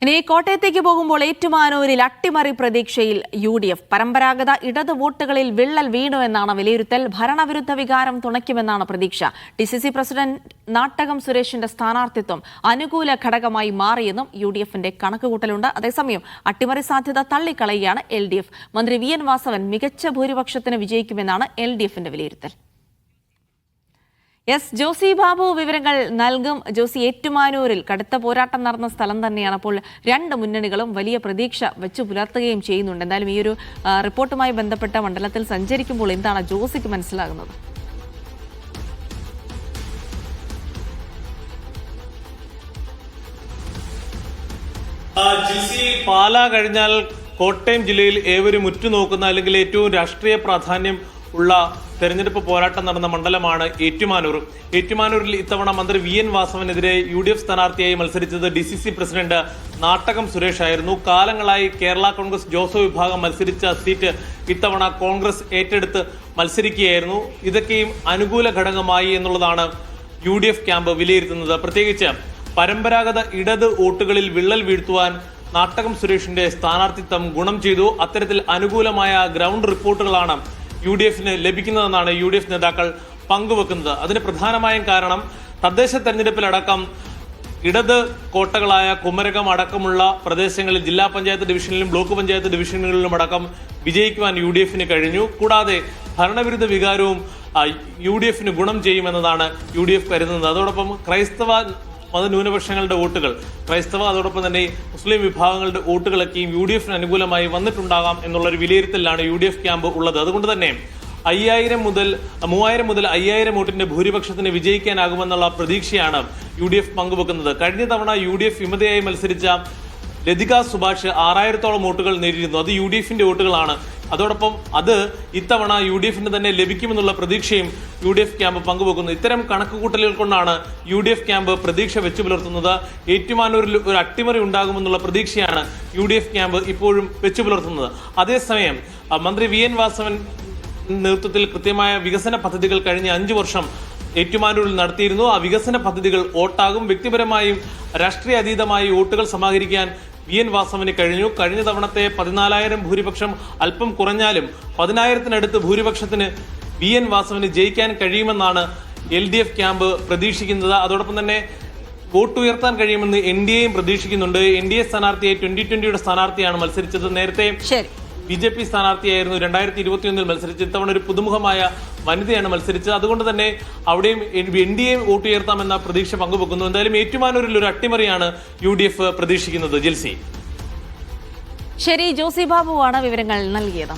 ഇനി കോട്ടയത്തേക്ക് പോകുമ്പോൾ ഏറ്റുമാനൂരിൽ അട്ടിമറി പ്രതീക്ഷയിൽ UDF. പരമ്പരാഗത ഇടത് വോട്ടുകളിൽ വിള്ളൽ വീണു എന്നാണ് വിലയിരുത്തൽ. ഭരണവിരുദ്ധ വികാരം തുണയ്ക്കുമെന്നാണ് പ്രതീക്ഷ. DCC പ്രസിഡന്റ് നാട്ടകം സുരേഷിന്റെ സ്ഥാനാർത്ഥിത്വം അനുകൂല ഘടകമായി മാറിയെന്നും UDFന്റെ കണക്കുകൂട്ടലുണ്ട്. അതേസമയം അട്ടിമറി സാധ്യത തള്ളിക്കളയുകയാണ് LDF. മന്ത്രി VN വാസവൻ മികച്ച ഭൂരിപക്ഷത്തിന് വിജയിക്കുമെന്നാണ് LDFന്റെ വിലയിരുത്തൽ. ജോസി ബാബു വിവരങ്ങൾ നൽകും. ജോസി, ഏറ്റുമാനൂരിൽ കടുത്ത പോരാട്ടം നടന്ന സ്ഥലം തന്നെയാണ്. അപ്പോൾ രണ്ട് മുന്നണികളും വലിയ പ്രതീക്ഷ വെച്ചു പുലർത്തുകയും ചെയ്യുന്നുണ്ട്. എന്തായാലും ഈ ഒരു റിപ്പോർട്ടുമായി ബന്ധപ്പെട്ട മണ്ഡലത്തിൽ സഞ്ചരിക്കുമ്പോൾ എന്താണ് ജോസിക്ക് മനസ്സിലാകുന്നത്? പാലാ കഴിഞ്ഞാൽ കോട്ടയം ജില്ലയിൽ ഏവരും ഉറ്റുനോക്കുന്ന അല്ലെങ്കിൽ ഏറ്റവും രാഷ്ട്രീയ പ്രാധാന്യം ഉള്ള തെരഞ്ഞെടുപ്പ് പോരാട്ടം നടന്ന മണ്ഡലമാണ് ഏറ്റുമാനൂർ. ഏറ്റുമാനൂരിൽ ഇത്തവണ മന്ത്രി VN വാസവനെതിരെ UDF സ്ഥാനാർത്ഥിയായി മത്സരിച്ചത് DCC പ്രസിഡന്റ് നാട്ടകം സുരേഷ് ആയിരുന്നു. കാലങ്ങളായി കേരള കോൺഗ്രസ് ജോസഫ് വിഭാഗം മത്സരിച്ച സീറ്റ് ഇത്തവണ കോൺഗ്രസ് ഏറ്റെടുത്ത് മത്സരിക്കുകയായിരുന്നു. ഇതൊക്കെയും അനുകൂല ഘടകമായി എന്നുള്ളതാണ് UDF ക്യാമ്പ് വിലയിരുത്തുന്നത്. പ്രത്യേകിച്ച് പരമ്പരാഗത ഇടത് വോട്ടുകളിൽ വിള്ളൽ വീഴ്ത്തുവാൻ നാട്ടകം സുരേഷിന്റെ സ്ഥാനാർത്ഥിത്വം ഗുണം ചെയ്തു. അത്തരത്തിൽ അനുകൂലമായ ഗ്രൗണ്ട് റിപ്പോർട്ടുകളാണ് UDFന് ലഭിക്കുന്നതെന്നാണ് UDF നേതാക്കൾ പങ്കുവെക്കുന്നത്. അതിന് പ്രധാനമായും കാരണം തദ്ദേശ തെരഞ്ഞെടുപ്പിലടക്കം ഇടത് കോട്ടകളായ കുമരകം അടക്കമുള്ള പ്രദേശങ്ങളിൽ ജില്ലാ പഞ്ചായത്ത് ഡിവിഷനിലും ബ്ലോക്ക് പഞ്ചായത്ത് ഡിവിഷനുകളിലും അടക്കം വിജയിക്കുവാൻ UDFന് കഴിഞ്ഞു. കൂടാതെ ഭരണവിരുദ്ധ വികാരവും UDFന് ഗുണം ചെയ്യുമെന്നതാണ് UDF കരുതുന്നത്. അതോടൊപ്പം ക്രൈസ്തവ മതന്യൂനപക്ഷങ്ങളുടെ വോട്ടുകൾ, അതോടൊപ്പം തന്നെ മുസ്ലിം വിഭാഗങ്ങളുടെ വോട്ടുകളൊക്കെയും UDFന് അനുകൂലമായി വന്നിട്ടുണ്ടാകാം എന്നുള്ളൊരു വിലയിരുത്തലാണ് UDF ക്യാമ്പ് ഉള്ളത്. അതുകൊണ്ട് തന്നെ 3000 മുതൽ 5000 വോട്ടിന്റെ ഭൂരിപക്ഷത്തിന് വിജയിക്കാനാകുമെന്നുള്ള പ്രതീക്ഷയാണ് UDF പങ്കുവെക്കുന്നത്. കഴിഞ്ഞ തവണ UDF വിമതയായി മത്സരിച്ച ലതിക സുഭാഷ് 6000-ഓളം വോട്ടുകൾ നേടിയിരുന്നു. അത് UDFന്റെ വോട്ടുകളാണ്. അതോടൊപ്പം അത് ഇത്തവണ UDFന് തന്നെ ലഭിക്കുമെന്നുള്ള പ്രതീക്ഷയും UDF ക്യാമ്പ് പങ്കുവെക്കുന്നു. ഇത്തരം കണക്കുകൂട്ടലുകൾ കൊണ്ടാണ് UDF ക്യാമ്പ് പ്രതീക്ഷ വെച്ചു പുലർത്തുന്നത്. ഏറ്റുമാനൂരിൽ ഒരു അട്ടിമറി ഉണ്ടാകുമെന്നുള്ള പ്രതീക്ഷയാണ് UDF ക്യാമ്പ് ഇപ്പോഴും വെച്ചു പുലർത്തുന്നത്. അതേസമയം മന്ത്രി VN വാസവൻ നേതൃത്വത്തിൽ കൃത്യമായ വികസന പദ്ധതികൾ കഴിഞ്ഞ 5 വർഷം ഏറ്റുമാനൂരിൽ നടത്തിയിരുന്നു. ആ വികസന പദ്ധതികൾ വോട്ടാകും. വ്യക്തിപരമായും രാഷ്ട്രീയ അതീതമായി വോട്ടുകൾ സമാഹരിക്കാൻ VN വാസവന് കഴിഞ്ഞു. കഴിഞ്ഞ തവണത്തെ 14000 ഭൂരിപക്ഷം അല്പം കുറഞ്ഞാലും 10000-നടുത്ത് ഭൂരിപക്ഷത്തിന് VN വാസവന് ജയിക്കാൻ കഴിയുമെന്നാണ് LDF ക്യാമ്പ് പ്രതീക്ഷിക്കുന്നത്. അതോടൊപ്പം തന്നെ വോട്ട് ഉയർത്താൻ കഴിയുമെന്ന് NDAയും പ്രതീക്ഷിക്കുന്നുണ്ട്. NDA സ്ഥാനാർത്ഥിയായി 2020-യുടെ സ്ഥാനാർത്ഥിയാണ് മത്സരിച്ചത്. നേരത്തെ BJP സ്ഥാനാർത്ഥിയായിരുന്നു 2021-ൽ മത്സരിച്ചത്. ഇത്തവണ ഒരു പുതുമുഖമായ വനിതയാണ് മത്സരിച്ചത്. അതുകൊണ്ട് തന്നെ അവിടെയും NDA വോട്ട് ഉയർത്താമെന്ന പ്രതീക്ഷ പങ്കുവെക്കുന്നു. എന്തായാലും ഏറ്റുമാനൂരിൽ ഒരു അട്ടിമറിയാണ് UDF പ്രതീക്ഷിക്കുന്നത്. ജിൽസി. ശരി, ജോസി ബാബുവാണ് വിവരങ്ങൾ നൽകിയത്.